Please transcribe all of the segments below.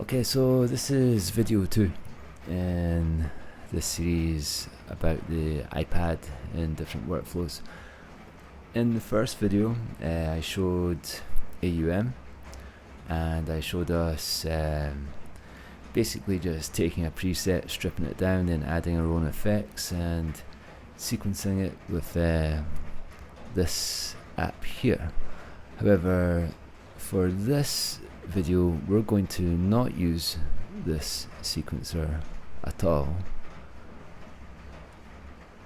Okay, so this is video 2 in this series about the iPad and different workflows. In the first video, I showed AUM, and I showed us basically just taking a preset, stripping it down, and adding our own effects and sequencing it with this app here. However, for this video, we're going to not use this sequencer at all,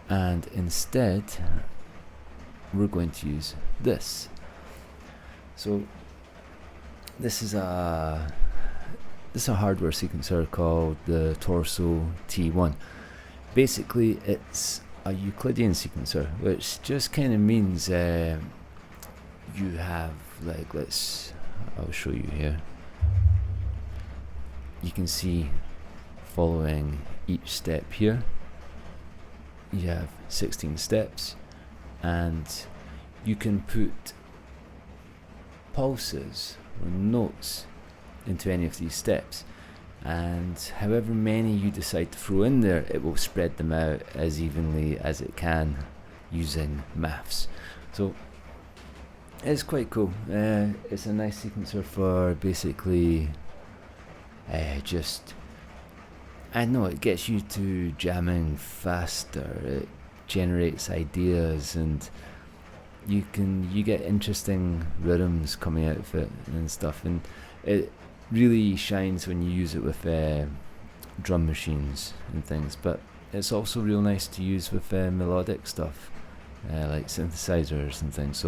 and instead we're going to use this. So this is a hardware sequencer called the Torso T-1. Basically, it's a Euclidean sequencer, which just kind of means you have, like, I'll show you here. You can see, following each step here, you have 16 steps, and you can put pulses or notes into any of these steps, and however many you decide to throw in there, it will spread them out as evenly as it can using maths. So it's quite cool. It's a nice sequencer for basically I know it gets you to jamming faster. It generates ideas, and you get interesting rhythms coming out of it and stuff, and it really shines when you use it with drum machines and things. But it's also real nice to use with melodic stuff, like synthesizers and things.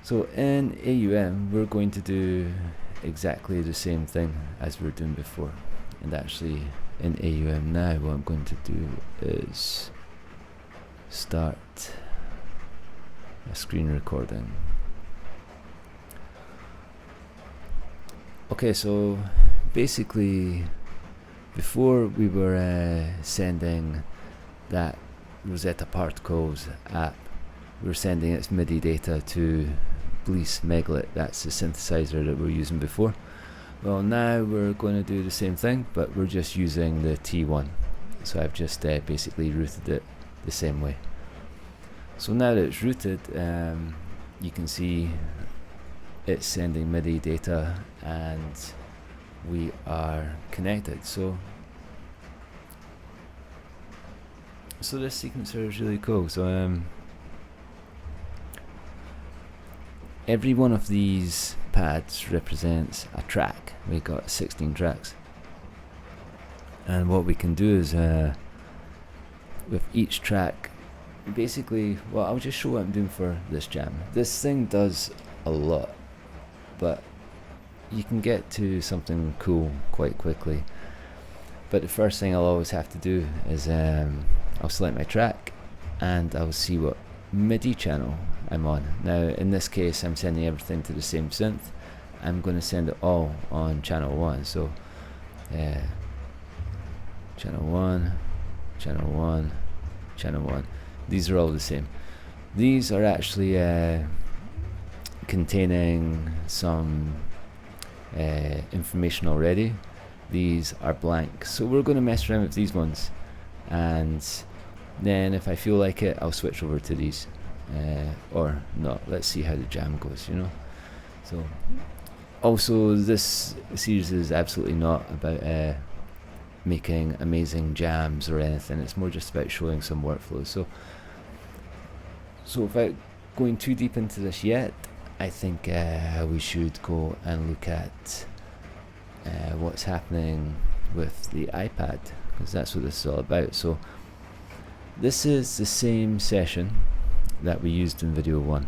So in AUM, we're going to do exactly the same thing as we were doing before. And actually, in AUM now, what I'm going to do is start a screen recording. Okay, so basically, before we were sending that Rosetta Particles app, we were sending its MIDI data to Bliss Meglit. That's the synthesizer that we're using before. Well, now we're going to do the same thing, but we're just using the T1. So I've just basically routed it the same way. So now that it's routed, you can see it's sending MIDI data, and we are connected. So this sequencer is really cool. So every one of these pads represents a track. We got 16 tracks, and what we can do is with each track, basically, well, I'll just show what I'm doing for this jam. This thing does a lot, but you can get to something cool quite quickly. But the first thing I'll always have to do is I'll select my track, and I'll see what MIDI channel I'm on. Now in this case, I'm sending everything to the same synth. I'm going to send it all on channel 1. So channel 1, channel 1, channel 1. These are all the same. These are actually containing some information already. These are blank, so we're going to mess around with these ones, and then if I feel like it, I'll switch over to these, or not. Let's see how the jam goes, you know. So also, this series is absolutely not about making amazing jams or anything. It's more just about showing some workflows. So without going too deep into this yet, I think we should go and look at what's happening with the iPad, because that's what this is all about. So this is the same session that we used in video 1.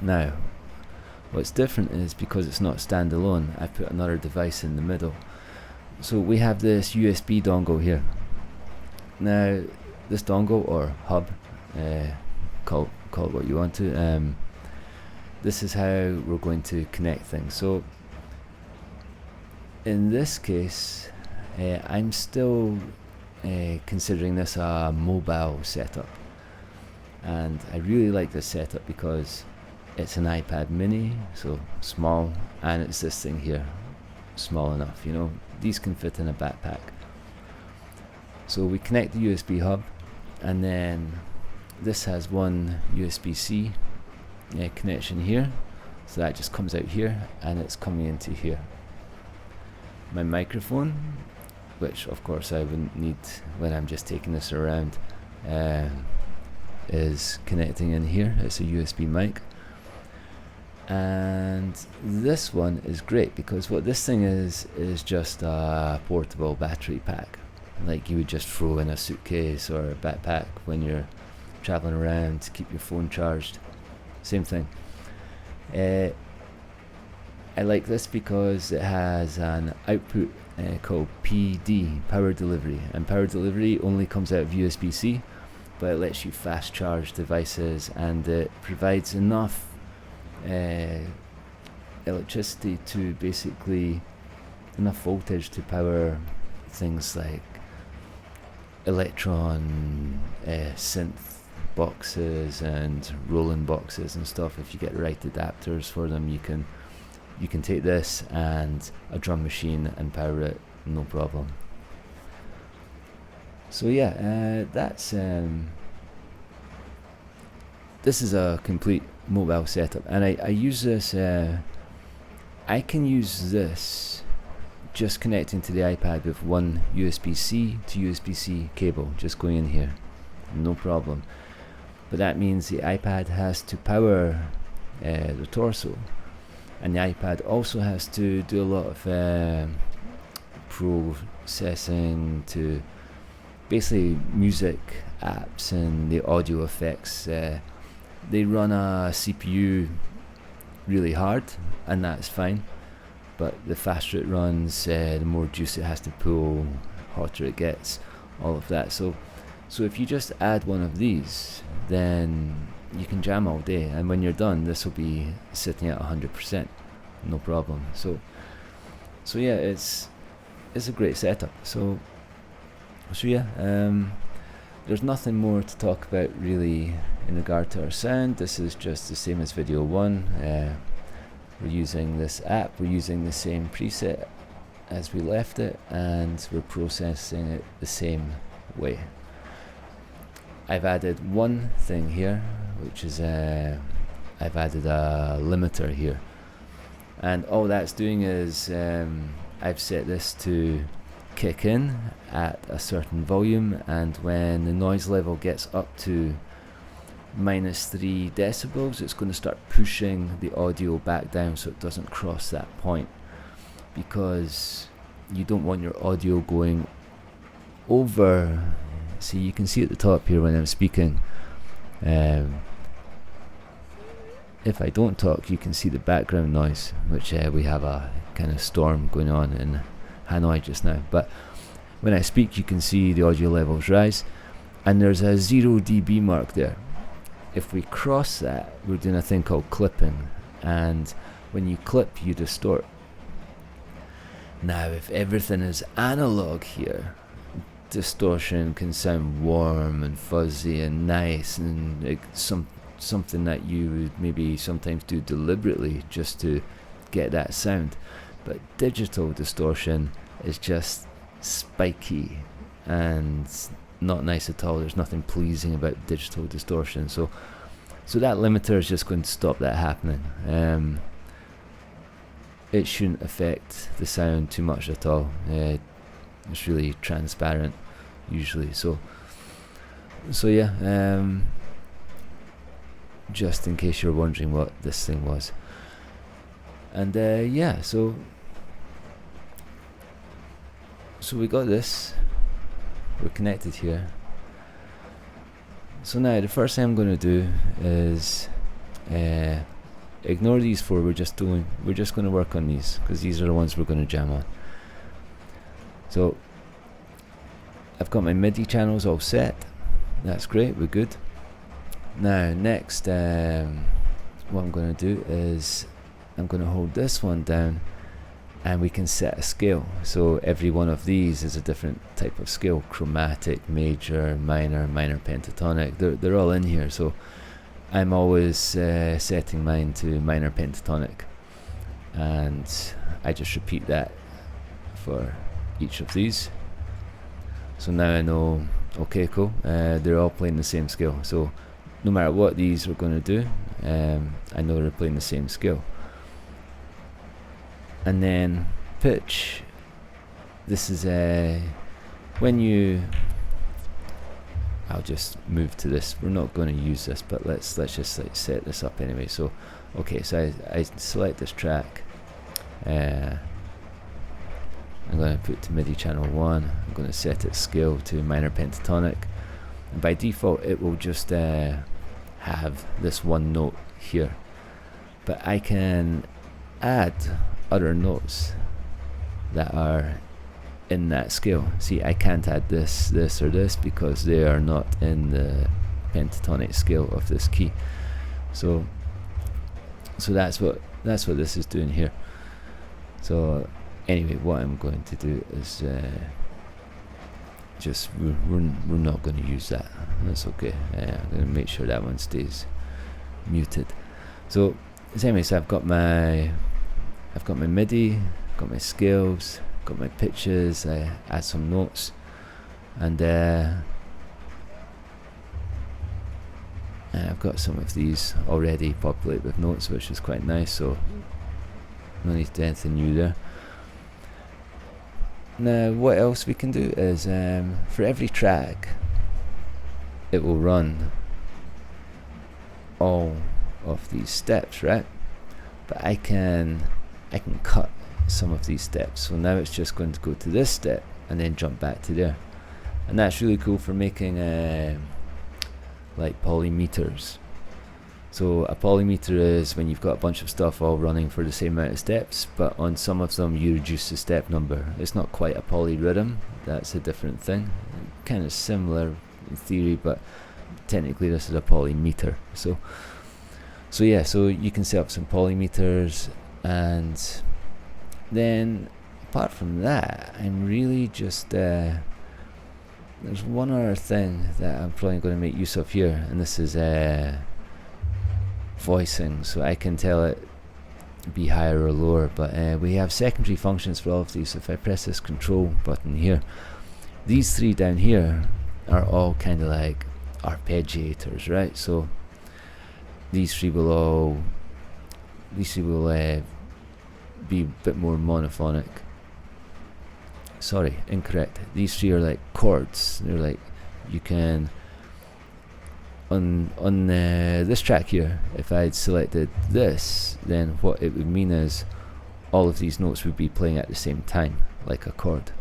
Now, what's different is, because it's not standalone, I've put another device in the middle. So we have this USB dongle here. Now, this dongle, or hub, call it what you want to, this is how we're going to connect things. So in this case, I'm still considering this a mobile setup, and I really like this setup because it's an iPad mini, so small, and it's this thing here. small enough, you know. These can fit in a backpack. So we connect the USB hub, and then this has one USB-C connection here, so that just comes out here and it's coming into here. My microphone, which of course I wouldn't need when I'm just taking this around, is connecting in here. It's a USB mic. And this one is great because what this thing is just a portable battery pack, like you would just throw in a suitcase or a backpack when you're traveling around to keep your phone charged. Same thing. I like this because it has an output called PD, power delivery, and power delivery only comes out of USB-C, but it lets you fast charge devices, and it provides enough electricity to basically enough voltage to power things like Electron synth boxes and Roland boxes and stuff. If you get the right adapters for them, you can take this and a drum machine and power it, no problem. So yeah, that's this is a complete mobile setup, and I use this. I can use this just connecting to the iPad with one USB-C to USB-C cable, just going in here, no problem. But that means the iPad has to power the torso, and the iPad also has to do a lot of processing to basically music apps and the audio effects. They run a CPU really hard, and that's fine, but the faster it runs, the more juice it has to pull, hotter it gets, all of that. So if you just add one of these, then you can jam all day, and when you're done, this will be sitting at 100%, no problem. So yeah, it's a great setup. So yeah, there's nothing more to talk about really in regard to our sound. This is just the same as video 1. We're using this app, we're using the same preset as we left it, and we're processing it the same way. I've added one thing here, which is I've added a limiter here, and all that's doing is I've set this to kick in at a certain volume, and when the noise level gets up to -3 decibels, it's going to start pushing the audio back down so it doesn't cross that point, because you don't want your audio going over. See, you can see at the top here when I'm speaking, if I don't talk, you can see the background noise, which we have a kind of storm going on in Hanoi just now, but when I speak you can see the audio levels rise, and there's a 0 dB mark there. If we cross that, we're doing a thing called clipping, and when you clip, you distort. Now, if everything is analog here, distortion can sound warm and fuzzy and nice, and like something that you would maybe sometimes do deliberately just to get that sound. But digital distortion is just spiky and not nice at all. There's nothing pleasing about digital distortion. So that limiter is just going to stop that happening. It shouldn't affect the sound too much at all. It's really transparent usually. So yeah, just in case you're wondering what this thing was. And yeah, so we got this, we're connected here. So now the first thing I'm going to do is ignore these four. We're just going to work on these, because these are the ones we're going to jam on. So I've got my MIDI channels all set. That's great, we're good. Now next, what I'm going to do is I'm going to hold this one down, and we can set a scale. So every one of these is a different type of scale: chromatic, major, minor, minor pentatonic. They're all in here. So I'm always setting mine to minor pentatonic, and I just repeat that for each of these. So now I know, okay, cool, they're all playing the same scale. So no matter what these are going to do, I know they're playing the same scale. And then pitch, this is when you, I'll just move to this, we're not going to use this, but let's just like set this up anyway. So okay, so I select this track, I'm going to put to MIDI channel 1, I'm going to set its scale to minor pentatonic, and by default it will just have this one note here, but I can add other notes that are in that scale. See, I can't add this, or this because they are not in the pentatonic scale of this key. So that's what this is doing here. So anyway, what I'm going to do is just we're not going to use that. That's okay. I'm going to make sure that one stays muted. So anyways, I've got my MIDI, got my scales, got my pitches. I add some notes, and I've got some of these already populated with notes, which is quite nice. So no need to do anything new there. Now what else we can do is for every track it will run all of these steps, right? But I can cut some of these steps. So now it's just going to go to this step and then jump back to there, and that's really cool for making like polymeters. So a polymeter is when you've got a bunch of stuff all running for the same amount of steps, but on some of them you reduce the step number. It's not quite a polyrhythm, that's a different thing. Kind of similar in theory, but technically this is a polymeter. So yeah, so you can set up some polymeters, and then apart from that, I'm really just there's one other thing that I'm probably going to make use of here, and this is voicing. So I can tell it be higher or lower, but we have secondary functions for all of these. So if I press this control button here, these three down here are all kind of like arpeggiators, right? So these three will be a bit more monophonic. Sorry, incorrect. These three are like chords. They're like, you can on this track here, if I'd selected this, then what it would mean is all of these notes would be playing at the same time, like a chord.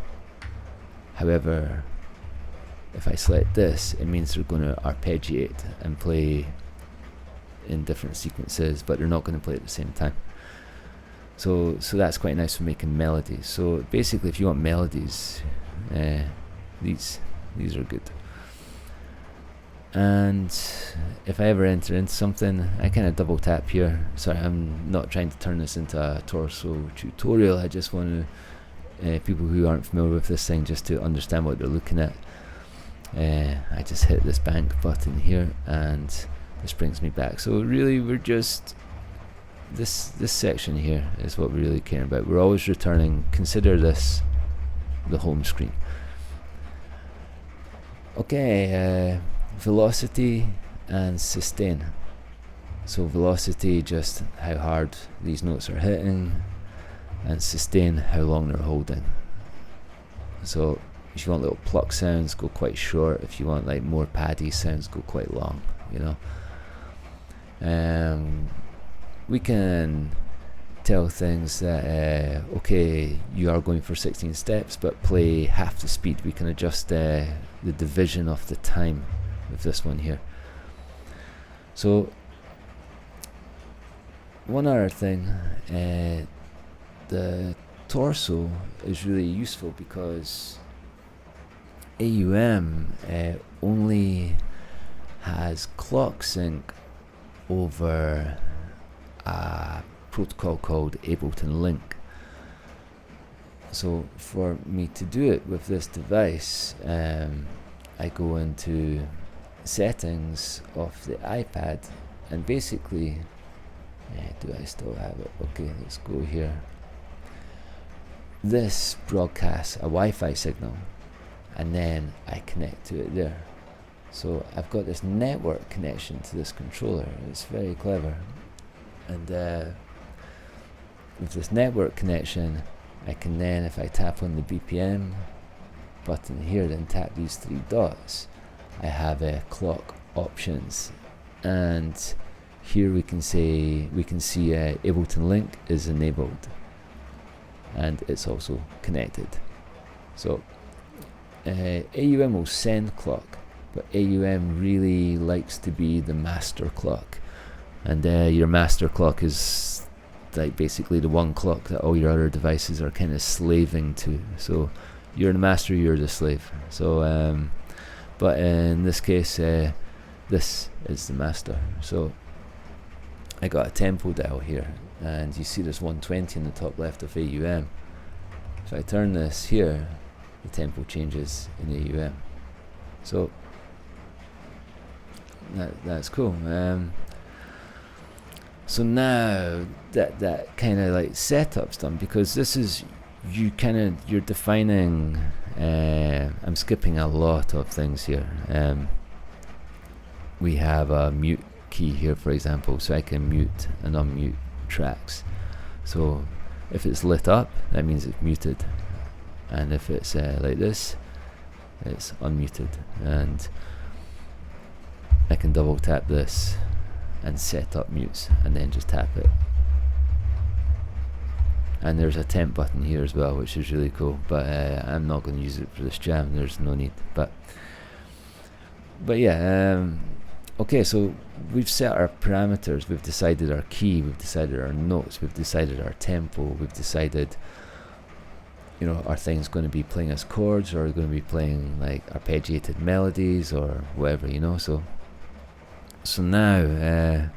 However, if I select this, it means they're going to arpeggiate and play in different sequences, but they're not going to play at the same time. So that's quite nice for making melodies. So basically, if you want melodies, these are good. And if I ever enter into something, I kind of double tap here. Sorry, I'm not trying to turn this into a torso tutorial. I just want to people who aren't familiar with this thing, just to understand what they're looking at. I just hit this bank button here, and this brings me back. So really, we're just this section here is what we're really caring about. We're always returning. Consider this the home screen. Okay, velocity and sustain. So velocity, just how hard these notes are hitting, and sustain, how long they're holding. So if you want little pluck sounds, go quite short. If you want like more paddy sounds, go quite long, you know. We can tell things that okay, you are going for 16 steps, but play half the speed. We can adjust the division of the time with this one here. So one other thing, the torso is really useful because AUM only has clock sync over a protocol called Ableton Link. So for me to do it with this device, I go into settings of the iPad, and basically, do I still have it? Okay, let's go here. this broadcasts a Wi-Fi signal, and then I connect to it there. So I've got this network connection to this controller. It's very clever. And with this network connection, I can then, if I tap on the BPM button here, then tap these three dots, I have clock options. And here we can see Ableton Link is enabled, and it's also connected. So AUM will send clock, but AUM really likes to be the master clock, and your master clock is like basically the one clock that all your other devices are kind of slaving to. So you're the master, you're the slave. So but in this case, this is the master. So I got a tempo dial here, and you see there's 120 in the top left of AUM. If I turn this here, the tempo changes in AUM. So that's cool. So now that kind of like setup's done, because this is you're defining. I'm skipping a lot of things here. We have a mute key here, for example, so I can mute and unmute tracks. So if it's lit up, that means it's muted, and if it's like this, it's unmuted. And I can double tap this and set up mutes, and then just tap it. And there's a temp button here as well, which is really cool, but I'm not going to use it for this jam. There's no need. But yeah, okay, so we've set our parameters, we've decided our key, we've decided our notes, we've decided our tempo, we've decided, you know, are things going to be playing as chords, or are going to be playing like arpeggiated melodies or whatever, you know. So now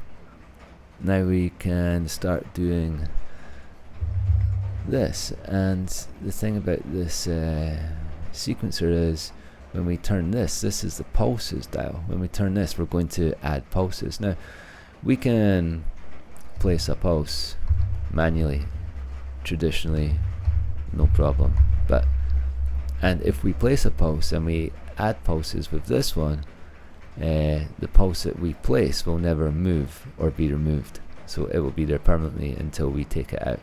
we can start doing this. And the thing about this sequencer is, when we turn this is the pulses dial. When we turn this, we're going to add pulses. Now, we can place a pulse manually, traditionally, no problem. And if we place a pulse and we add pulses with this one, the pulse that we place will never move or be removed. So it will be there permanently until we take it out.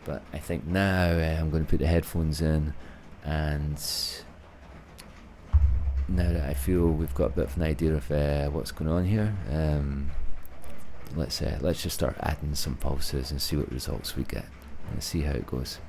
But I think now I'm going to put the headphones in, and now that I feel we've got a bit of an idea of what's going on here, let's just start adding some pulses and see what results we get, and see how it goes.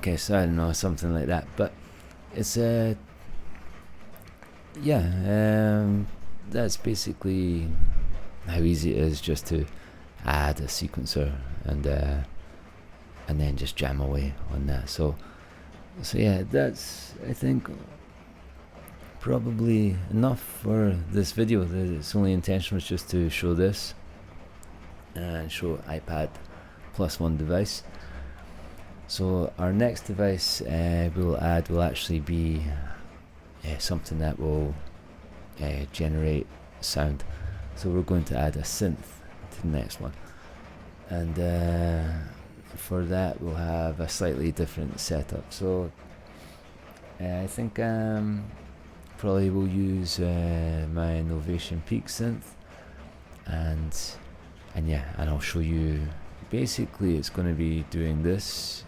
Okay, so I don't know, something like that. But it's that's basically how easy it is just to add a sequencer and then just jam away on that. So yeah, that's, I think, probably enough for this video. Its only intention was just to show this and show iPad plus one device. So our next device we'll add will actually be something that will generate sound. So we're going to add a synth to the next one, and for that we'll have a slightly different setup. So I think probably we'll use my Novation Peak synth, and yeah, and I'll show you. Basically it's going to be doing this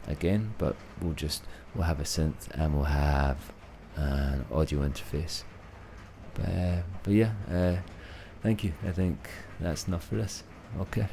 again, but we'll have a synth and we'll have an audio interface. But yeah, thank you. I think that's enough for this. Okay.